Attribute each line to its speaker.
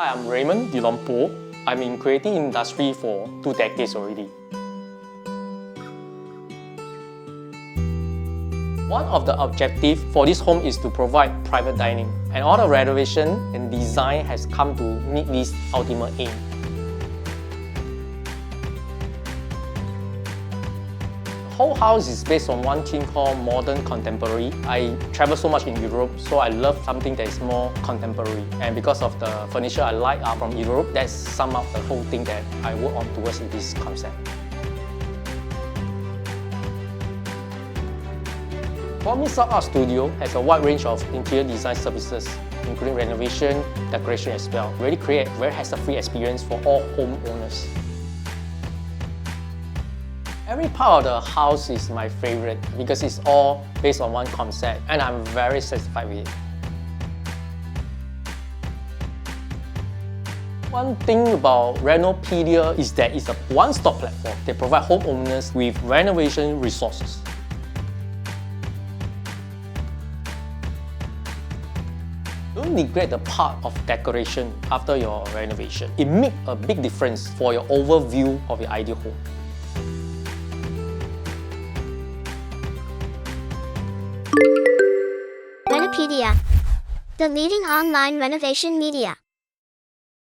Speaker 1: Hi, I'm Raymond Dilompo. I'm in creative industry for 2 decades already. One of the objectives for this home is to provide private dining, and all the renovation and design has come to meet this ultimate aim. The whole house is based on one thing called modern contemporary. I travel so much in Europe, so I love something that is more contemporary. And because of the furniture I like are from Europe, that's sum up the whole thing that I work on towards in this concept. Promesa Art Studio has a wide range of interior design services, including renovation, decoration as well. Really create a very hassle-free experience for all homeowners. Every part of the house is my favorite because it's all based on one concept and I'm very satisfied with it. One thing about Renopedia is that it's a one-stop platform. They provide homeowners with renovation resources. Don't neglect the part of decoration after your renovation. It makes a big difference for your overview of your ideal home.
Speaker 2: Renopedia, the leading online renovation media.